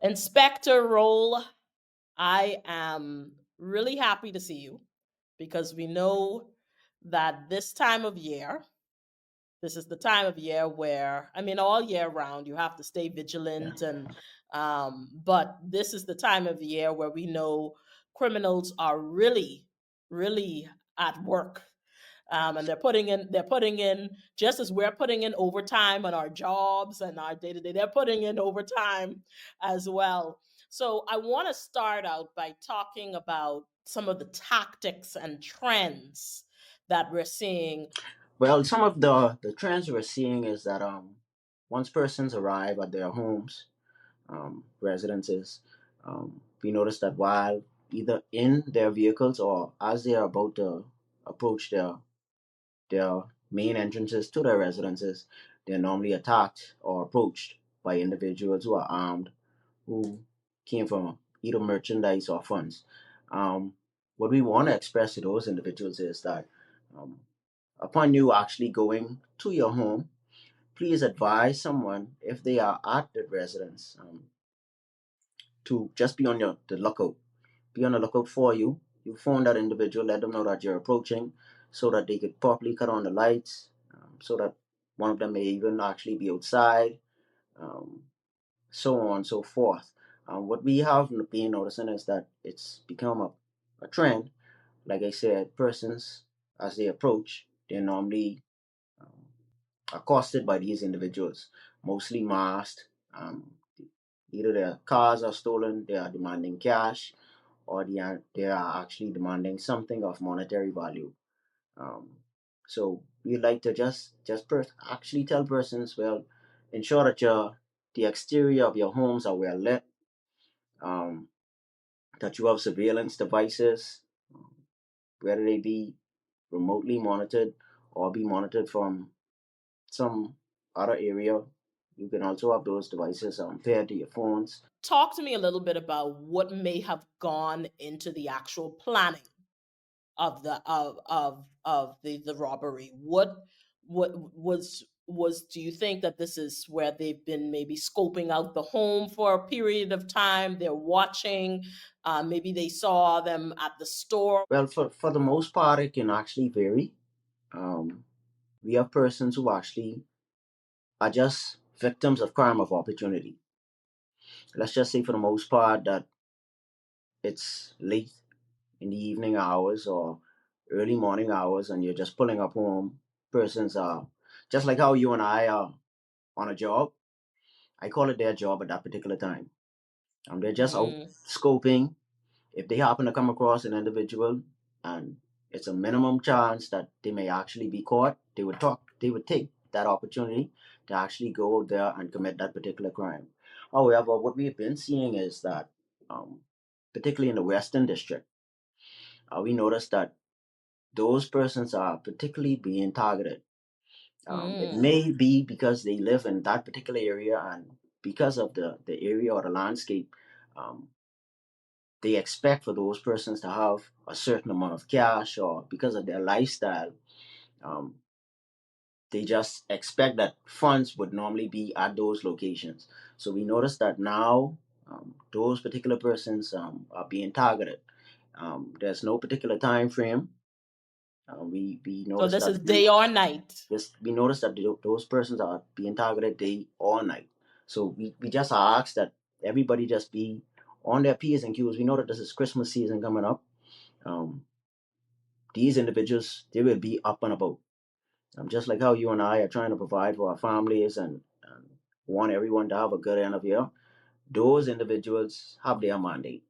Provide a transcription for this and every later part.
Inspector Rolle, I am really happy to see you because we know that this is the time of year where, I mean, all year round, you have to stay Yeah. vigilant, but this is the time of year where we know criminals are really, really at work, and they're putting in just as we're putting in overtime on our jobs and our day to day. They're putting in overtime as well. So I want to start out by talking about some of the tactics and trends that we're seeing. Well, some of the trends we're seeing is that once persons arrive at their homes, residences, we notice that while either in their vehicles or as they are about to approach their main entrances to their residences, they're normally attacked or approached by individuals who are armed, who came from either merchandise or funds. Um, what we want to express to those individuals is that um, upon you actually going to your home, please advise someone if they are at the residence to just be on the lookout. Be on the lookout for you. You phone that individual, let them know that you're approaching so that they could properly cut on the lights, so that one of them may even actually be outside, um, so on and so forth. What we have been noticing is that it's become a trend. Like I said, persons, as they approach, they're normally um, accosted by these individuals, mostly masked. Either their cars are stolen, they are demanding cash, or they are actually demanding something of monetary value. Um, so we like to actually tell persons, well, ensure that the exterior of your homes are well lit, um, that you have surveillance devices, whether they be remotely monitored or be monitored from some other area. You can also have those devices paired to your phones. Talk to me a little bit about what may have gone into the actual planning of the robbery. What was do you think that this is where they've been maybe scoping out the home for a period of time? They're watching. Maybe they saw them at the store. Well, for the most part, it can actually vary. Um, we have persons who actually are just victims of crime of opportunity. Let's just say, for the most part, that it's late in the evening hours or early morning hours, and you're just pulling up home. Persons are just like how you and I are on a job. I call it their job at that particular time. They're just out Mm, scoping. If they happen to come across an individual and it's a minimum chance that they may actually be caught, they would take that opportunity to actually go out there and commit that particular crime. However, what we've been seeing is that, um, particularly in the Western District, we noticed that those persons are particularly being targeted. It mm. may be because they live in that particular area, and because of the area or the landscape, um, they expect for those persons to have a certain amount of cash, or because of their lifestyle, um, they just expect that funds would normally be at those locations. So we notice that now, those particular persons are being targeted. There's no particular time frame. We So notice this that is day or night. we notice that those persons are being targeted day or night. So we just ask that everybody just be on their P's and Q's. We know that this is Christmas season coming up. Um, these individuals, they will be up and about. Just like how you and I are trying to provide for our families, and want everyone to have a good end of year, those individuals have their mandate.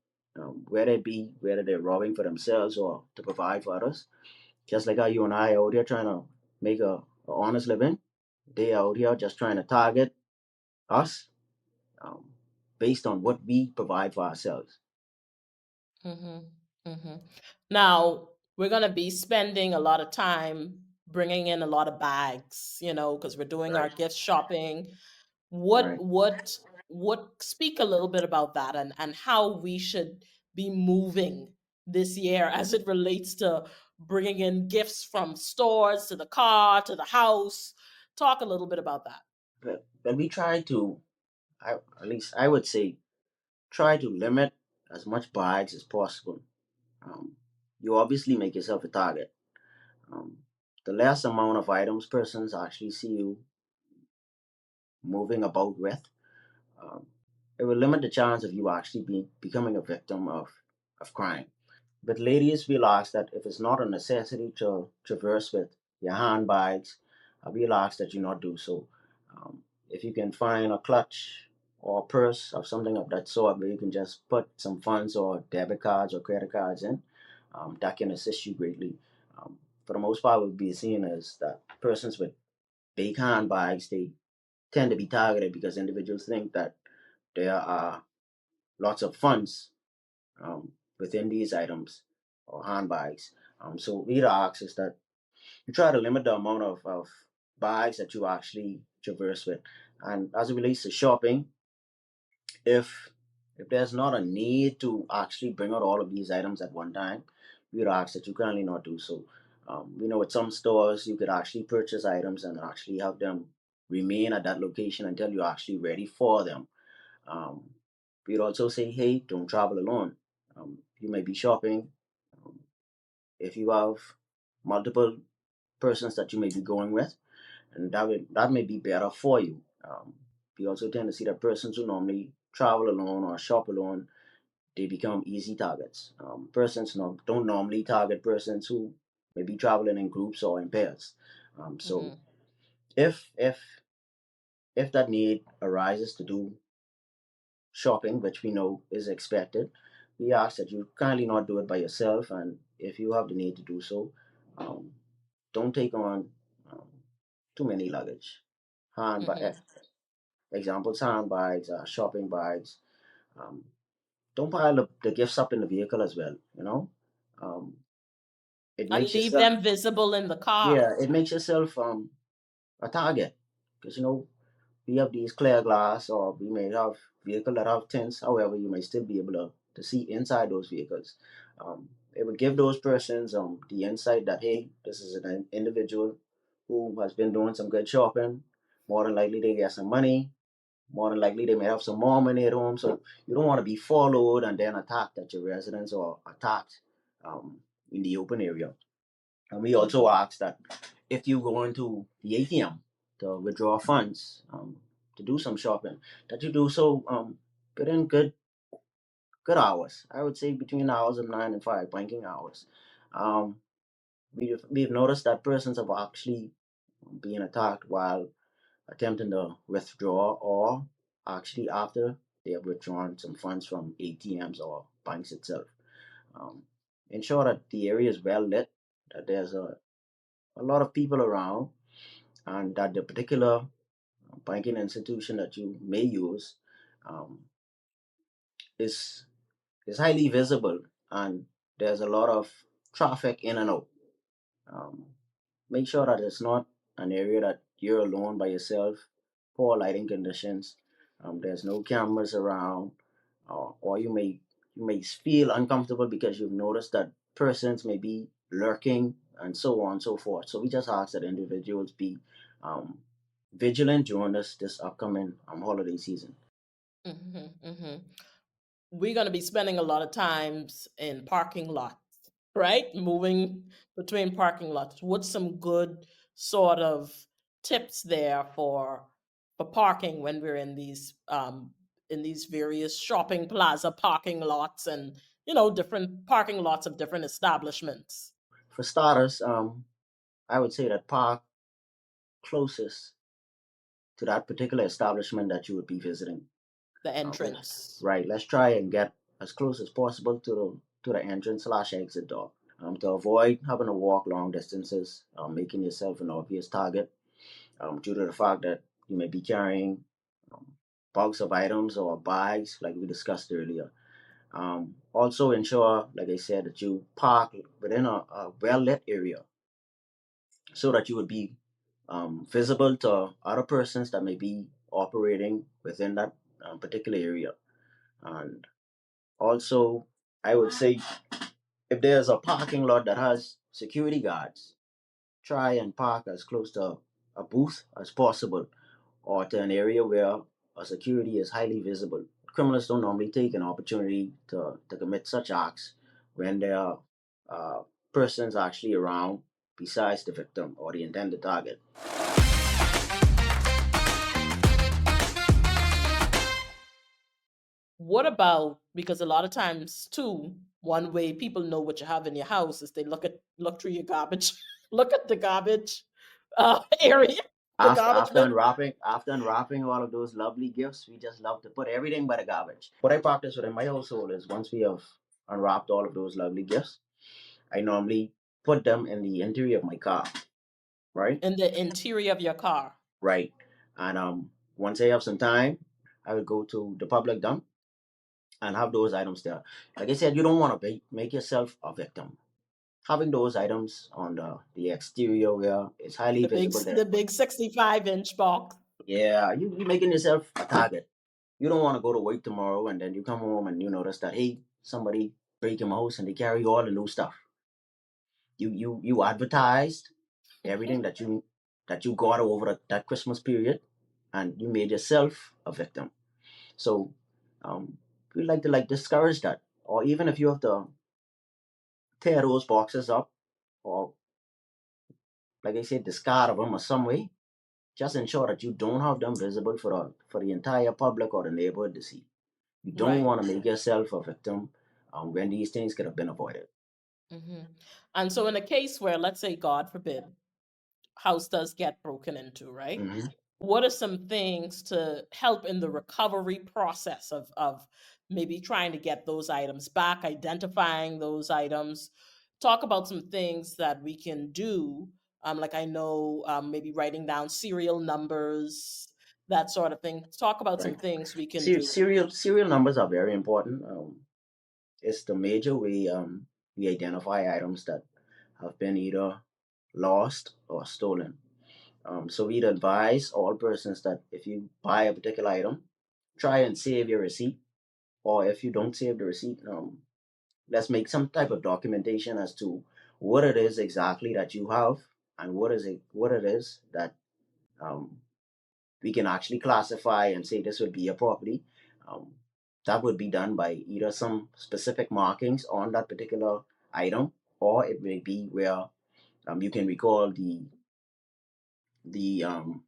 Whether they're robbing for themselves or to provide for others, just like how you and I are out here trying to make a honest living, they are out here just trying to target us, um, based on what we provide for ourselves. Hmm. Hmm. Now we're gonna be spending a lot of time bringing in a lot of bags, because we're doing our Right. gift shopping. What Right. what what speak a little bit about that and how we should be moving this year as it relates to bringing in gifts from stores to the car to the house. Talk a little bit about that. But we try to, at least I would say, try to limit as much bags as possible. Um, you obviously make yourself a target. Um, the less amount of items persons actually see you moving about with, um, it will limit the chance of you actually becoming a victim of crime. But ladies, we'll ask that if it's not a necessity to traverse with your handbags, we'll ask that you not do so. If you can find a clutch or a purse or something of that sort where you can just put some funds or debit cards or credit cards in, that can assist you greatly. For the most part, what we'll be seeing is that persons with big handbags, they tend to be targeted because individuals think that there are lots of funds within these items or handbags. So we'd ask is that you try to limit the amount of bags that you actually traverse with. And as it relates to shopping, if if there's not a need to actually bring out all of these items at one time, we'd ask that you kindly not do so. We know at some stores you could actually purchase items and actually have them remain at that location until you're actually ready for them. Um, we'd also say, hey, don't travel alone. You may be shopping. Um, if you have multiple persons that you may be going with, and that may be better for you. We also tend to see that persons who normally travel alone or shop alone, they become easy targets. Persons don't normally target persons who may be traveling in groups or in pairs. So Hmm. if if if that need arises to do shopping, which we know is expected, we ask that you kindly not do it by yourself. And if you have the need to do so, um, don't take on um, too many luggage. Hmm. Examples, handbags, shopping bags. Um, don't pile the gifts up in the vehicle as well. Um, it And makes leave yourself, them visible in the car. yeah, it makes yourself a target because we have these clear glass, or we may have vehicle that have tints. However, you may still be able to see inside those vehicles. It would give those persons the insight that, hey, this is an individual who has been doing some good shopping. More than likely, they get some money. More than likely, they may have some more money at home. So you don't want to be followed and then attacked at your residence or attacked um, in the open area. And we also Hmm. ask that if you go into the ATM to withdraw funds, to do some shopping, that you do so within good hours. I would say between the hours of 9 and 5 banking hours. Um, we've noticed that persons have actually been attacked while attempting to withdraw, or actually after they have withdrawn some funds from ATMs or banks itself. Um, ensure that the area is well lit, that there's a lot of people around, and that the particular banking institution that you may use um, is highly visible, and there's a lot of traffic in and out. Um, make sure that it's not an area that you're alone by yourself. Poor lighting conditions. There's no cameras around, or you may feel uncomfortable because you've noticed that persons may be lurking and so on and so forth. So we just ask that individuals be um, vigilant during this upcoming holiday season. Hmm. Hmm. We're going to be spending a lot of times in parking lots, right? Moving between parking lots. What's some good sort of tips there for parking when we're in these various shopping plaza parking lots and different parking lots of different establishments? For starters, I would say that park closest to that particular establishment that you would be visiting. The Let's, entrance. right, let's try and get as close as possible to the entrance slash exit door. To avoid having to walk long distances, making yourself an obvious target due to the fact that you may be carrying um, bulks of items or bags, like we discussed earlier. Also, ensure, like I said, that you park within a well lit area so that you would be visible to other persons that may be operating within that particular area. And also, I would say if there's a parking lot that has security guards, try and park as close to a booth as possible or to an area where a security is highly visible. criminals don't normally take an opportunity to commit such acts when there are uh, persons actually around besides the victim or the intended target. What about, because a lot of times too, one way people know what you have in your house is they look through your garbage, look at the garbage area, the garbage bin. After unwrapping all of those lovely gifts, we just love to put everything but the garbage. What I practice within my household is once we have unwrapped all of those lovely gifts, I normally put them in the interior of my car, right? In the interior of your car. Right. And once I have some time, I will go to the public dump and have those items there. Like I said, you don't want to make yourself a victim. Having those items on the exterior where it's highly visible there, The big 65-inch box. yeah, you're making yourself a target. You don't want to go to work tomorrow and then you come home and you notice that, hey, somebody break your house and they carry all the new stuff. You advertised everything that you got over that Christmas period, and you made yourself a victim. So we like to discourage that, or even if you have to tear those boxes up, or like I said, discard of them or some way, just ensure that you don't have them visible for the entire public or the neighborhood to see. You don't Right. want to make yourself a victim when these things could have been avoided. Hmm. And so in a case where, let's say, God forbid, house does get broken into, right? Hmm. What are some things to help in the recovery process of maybe trying to get those items back, identifying those items? Talk about some things that we can do. Like I know, maybe writing down serial numbers, that sort of thing. Talk about some Right. things we can do. Serial numbers are very important. It's the major way we identify items that have been either lost or stolen. So we'd advise all persons that if you buy a particular item, try and save your receipt. Or if you don't save the receipt, let's make some type of documentation as to what it is exactly that you have and what it is that um, we can actually classify and say this would be a property. Um, that would be done by either some specific markings on that particular item, or it may be where you can recall the um,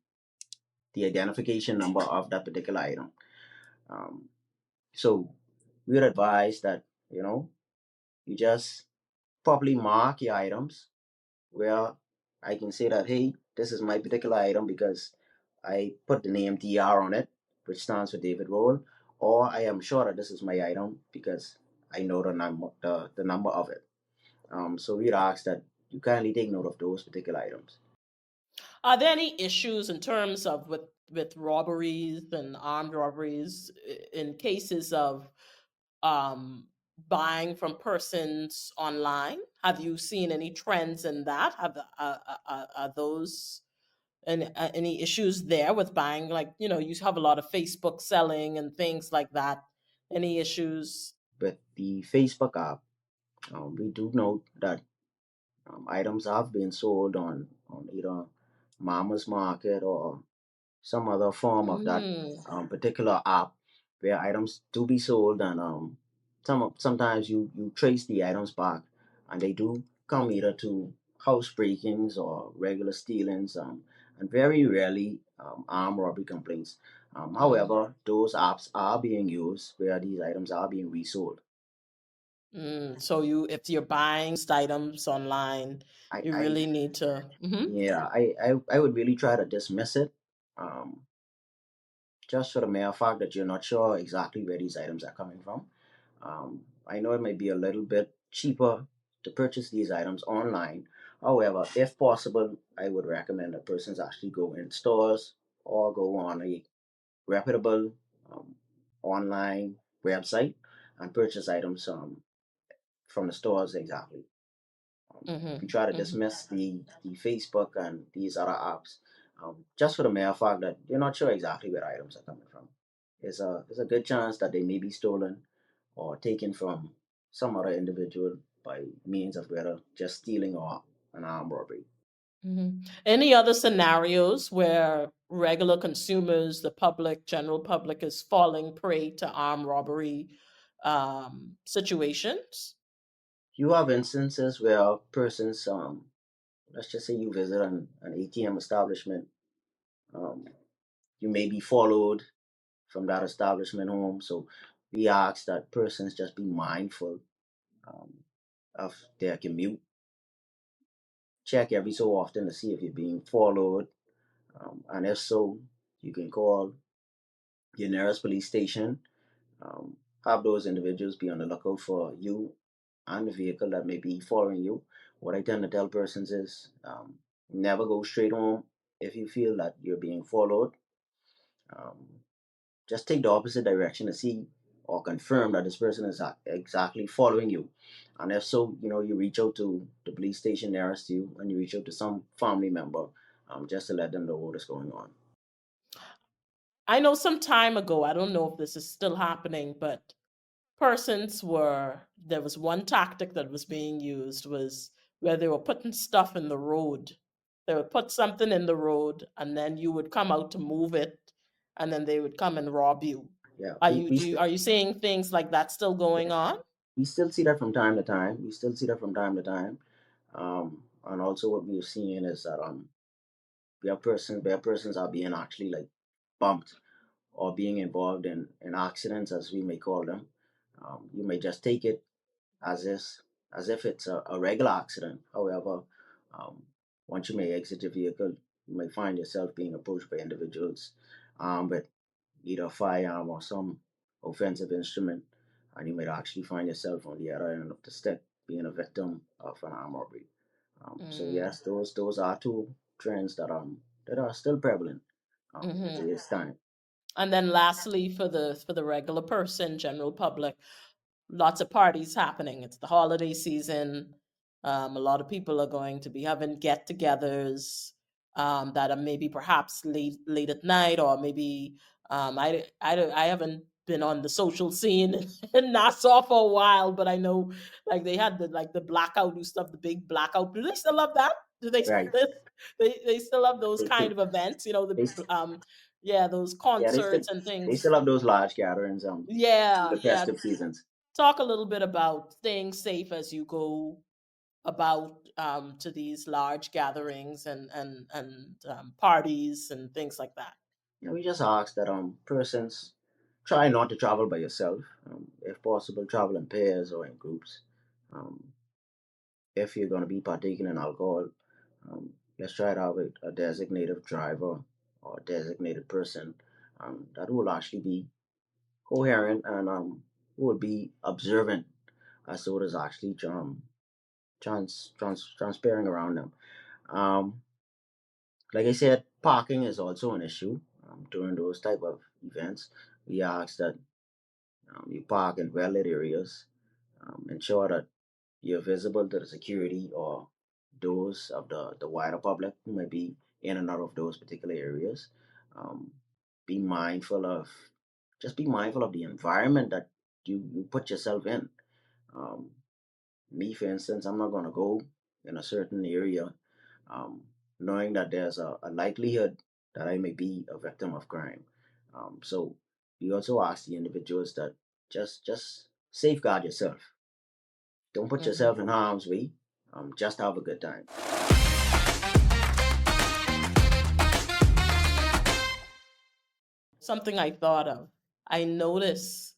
the identification number of that particular item. Um, so we would advise that you just properly mark your items where I can say that, hey, this is my particular item because I put the name DR on it, which stands for David Rolle, or I am sure that this is my item because I know the number of it. So we'd ask that you kindly take note of those particular items. Are there any issues in terms of with robberies and armed robberies in cases of buying from persons online? Have you seen any trends in that? Are those any issues there with buying? Like, you have a lot of Facebook selling and things like that. Any issues? With the Facebook app, we do note that items have been sold on either Mama's Market or some other form of that Mm, particular app where items do be sold, and sometimes you trace the items back and they do come either to house breakings or regular stealings, and very rarely armed robbery complaints. mm, However, those apps are being used where these items are being resold. So if you're buying items online, you I really need to. Mhm. Yeah, I would really try to dismiss it, um, just for the mere fact that you're not sure exactly where these items are coming from. I know it might be a little bit cheaper to purchase these items online. However, if possible, I would recommend that persons actually go in stores or go on a reputable um, online website and purchase items from the stores exactly. We Mhm. try to Mhm. dismiss the Facebook and these other apps, just for the mere fact that you're not sure exactly where items are coming from. There's a good chance that they may be stolen or taken from some other individual by means of whether just stealing or an armed robbery. Mhm. Any other scenarios where regular consumers, the public, general public, is falling prey to armed robbery situations? You have instances where persons, let's just say you visit an ATM establishment, um, you may be followed from that establishment home. So we ask that persons just be mindful um, of their commute. Check every so often to see if you're being followed, and if so, you can call your nearest police station. Um, have those individuals be on the lookout for you and the vehicle that may be following you. What I tend to tell persons is never go straight home if you feel that you're being followed. Um, just take the opposite direction to see or confirm that this person is exactly following you. And if so, you reach out to the police station nearest to you and you reach out to some family member just to let them know what is going on. I know some time ago, I don't know if this is still happening, but persons were there was one tactic that was being used was where they were putting stuff in the road. They would put something in the road and then you would come out to move it and then they would come and rob you. Yeah, Are you do you are you seeing things like that still going yeah, on? we still see that from time to time. And also what we're seeing is that where persons are being actually like bumped or being involved in accidents, as we may call them. You may just take it as is as if it's a regular accident. However, um, once you may exit your vehicle, you may find yourself being approached by individuals with either a firearm or some offensive instrument, and you might actually find yourself on the other end of the stick, being a victim of an armed robbery. So Mm, yes, those are two trends that are still prevalent in mhm. today's time. And then lastly, for the regular person, general public, lots of parties happening. It's the holiday season. A lot of people are going to be having get-togethers that are maybe perhaps late at night, or maybe I haven't been on the social scene in Nassau for a while, but I know like they had the blackout and stuff, the big blackout. Do they still have that? Do they Right? they still have those They kind still, of events? You know, they, yeah, those yeah, concerts and they things. still have those large gatherings through Yeah, the yeah. festive seasons. Talk a little bit about staying safe as you go about to these large gatherings and parties and things like that. We just ask that persons try not to travel by yourself. If possible, travel in pairs or in groups. Um, if you're going to be partaking in alcohol, let's try to have a designated driver or a designated person that will actually be coherent and will be observant as to what is actually transpiring around them. Um, like I said, parking is also an issue during those type of events. We ask that you park in well-lit areas, ensure that you're visible to the security or those of the wider public who may be in and out of those particular areas. Um, be mindful of be mindful of the environment that you put yourself in. Um, Me, for instance, I'm not going to go in a certain area um, knowing that there's a likelihood that I may be a victim of crime. So we also ask the individuals that just safeguard yourself. Don't put Hmm. yourself in harm's way. Just have a good time. Something I thought of. I notice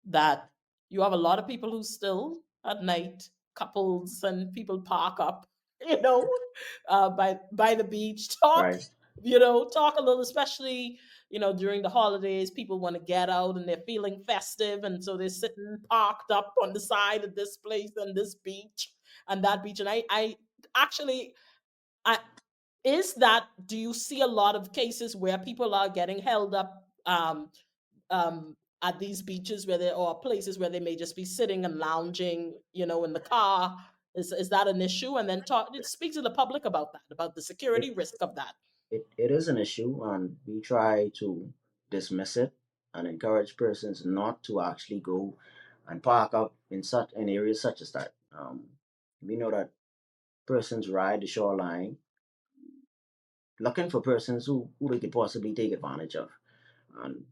that you have a lot of people who still at night, couples and people park up, you know, by the beach. Right. Talk a little, especially during the holidays. People want to get out and they're feeling festive, and so they're sitting parked up on the side of this place and this beach and that beach. And I actually, I is that. Do you see a lot of cases where people are getting held up? At these beaches where there are places where they may just be sitting and lounging, in the car. Is that an issue? And then speak to the public about that, about the It, security risk of that. it is an issue, and we try to dismiss it and encourage persons not to actually go and park up in areas such as that. We know that persons ride the shoreline looking for persons who they could possibly take advantage of and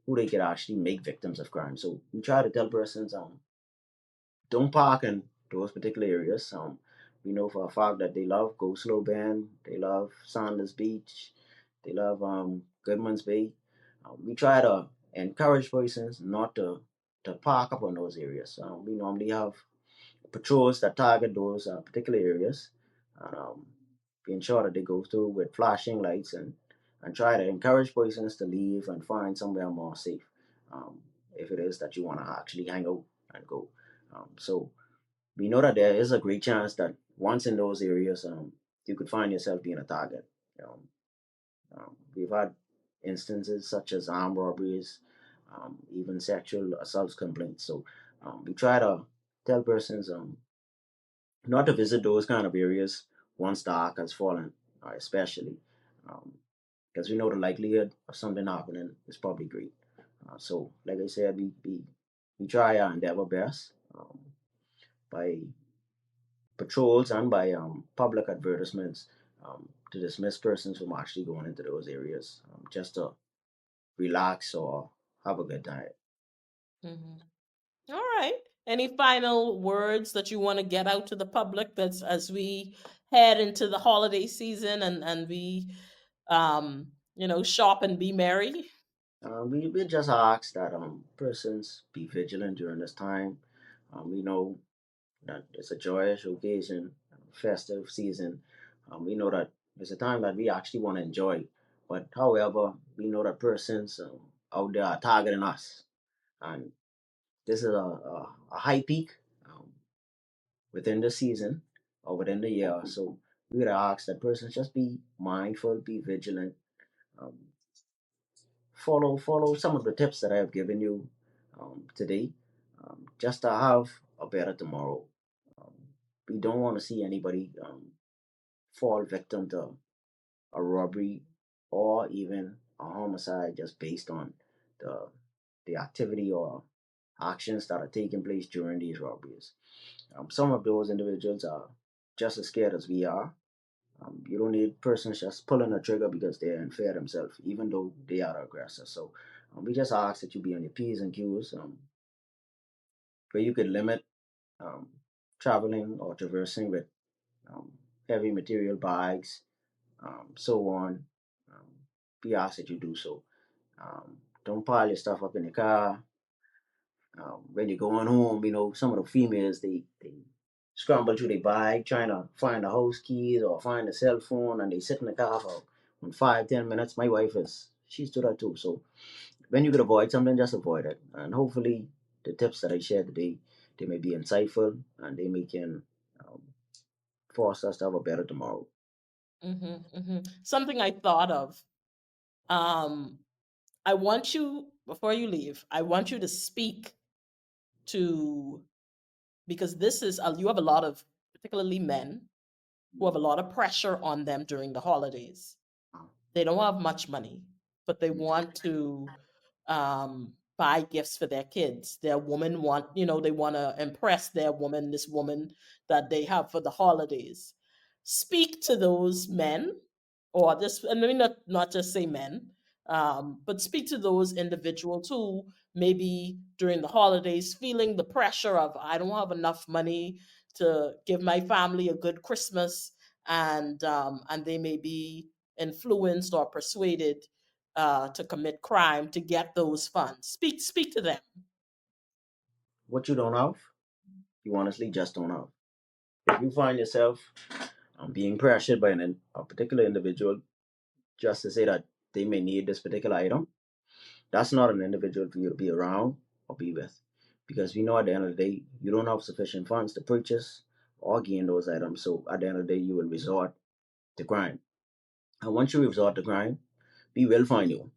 who they could actually make victims of crime. So we try to tell persons, don't park in those particular areas. We know for a fact that they love Go Slow Bend, they love Sanders Beach, they love Goodman's Bay. We try to encourage persons not to park up on those areas. We normally have patrols that target those particular areas, and we ensure that they go through with flashing lights and try to encourage persons to leave and find somewhere more safe. Um, if it is that you want to actually hang out and go. So we know that there is a great chance that once in those areas, you could find yourself being a target. Um, we've had instances such as armed robberies, even sexual assault complaints. So we try to tell persons not to visit those kind of areas once dark has fallen, especially because we know the likelihood of something happening is probably great. So, like I said, we try our endeavor best by patrols and by public advertisements to dismiss persons from actually going into those areas just to relax or have a good time. Mhm. All right. Any final words that you want to get out to the public that's as we head into the holiday season and we shop and be merry? We just ask that persons be vigilant during this time. We know that it's a joyous occasion, festive season. We know that it's a time that we actually want to enjoy. But however, we know that persons out there are targeting us. And this is a high peak within the season or within the year. So we would ask that persons just be mindful, be vigilant, um, follow some of the tips that I have given you today, just to have a better tomorrow. Um, we don't want to see anybody fall victim to a robbery or even a homicide just based on the the activity or actions that are taking place during these robberies. Some of those individuals are just as scared as we are. You don't need persons just pulling a trigger because they're in fear themselves, even though they are the aggressor. So we just ask that you be on your P's and Q's, where you could limit um, traveling or traversing with um, heavy material bags, so on. Um, we ask that you do so. Don't pile your stuff up in the car. When you're going home, some of the females they scramble through their bag trying to find the house keys or find the cell phone, and they sit in the car for 5-10 minutes. My wife is she's to that too. So when you could avoid something, just avoid it. And hopefully, the tips that I shared today they may be insightful and they may can um, force us to have a better tomorrow. Something I thought of. Um, I want you before you leave. I want you to speak to because this is you have a lot of particularly men who have a lot of pressure on them during the holidays. They don't have much money, but they want to buy gifts for their kids. Their woman they want to impress their woman, this woman that they have for the holidays. Speak to those men, or this, and let me not just say men, but speak to those individuals who maybe during the holidays feeling the pressure of I don't have enough money to give my family a good Christmas, and they may be influenced or persuaded to commit crime to get those funds. Speak to them. What you don't have, you honestly just don't have. If you find yourself being pressured by a particular individual just to say that they may need this particular item, that's not an individual for you to be around or be with. Because we know at the end of the day, you don't have sufficient funds to purchase or gain those items. So at the end of the day, you will resort to crime. And once you resort to crime, we will find you.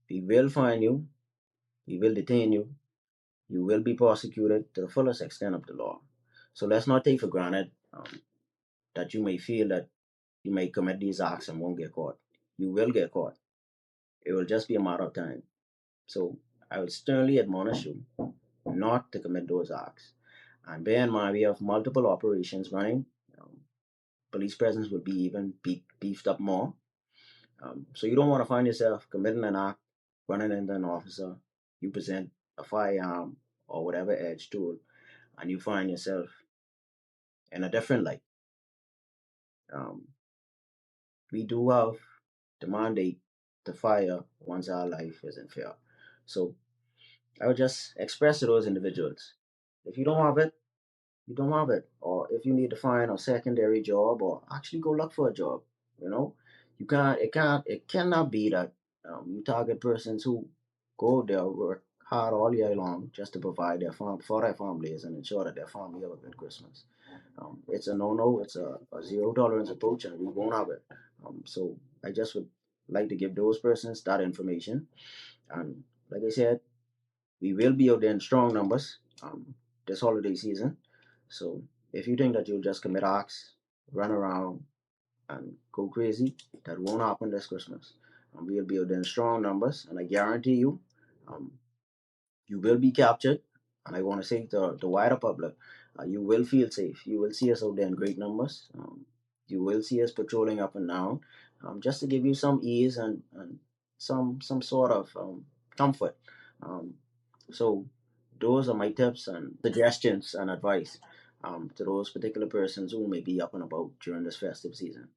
We will find you. We will detain you. You will be prosecuted to the fullest extent of the law. So let's not take for granted that you may feel that you may commit these acts and won't get caught. You will get caught. It will just be a matter of time. So I would sternly admonish you not to commit those acts. And bear in mind, we have multiple operations running. Um, police presence would be even beefed up more. So you don't want to find yourself committing an act, running into an officer, you present a firearm or whatever edge tool, and you find yourself in a different light. Um, we do have the mandate to fire once our life isn't fair. So I would just express to those individuals, if you don't have it, you don't have it. Or if you need to find a secondary job or actually go look for a job, you know, it cannot be that you target persons who go there, work hard all year long just to provide for their families and ensure that their family have a good Christmas. It's a no-no. It's a zero tolerance approach, and we won't have it. So I just would like to give those persons that information. And like I said, we will be out there in strong numbers this holiday season. So if you think that you'll just commit acts, run around, and go crazy, that won't happen this Christmas. We'll be out there in strong numbers, and I guarantee you, um, you will be captured. And I want to say to the wider public, you will feel safe. You will see us out there in great numbers. You will see us patrolling up and down, just to give you some ease and some sort of comfort. Um, so those are my tips and suggestions and advice to those particular persons who may be up and about during this festive season.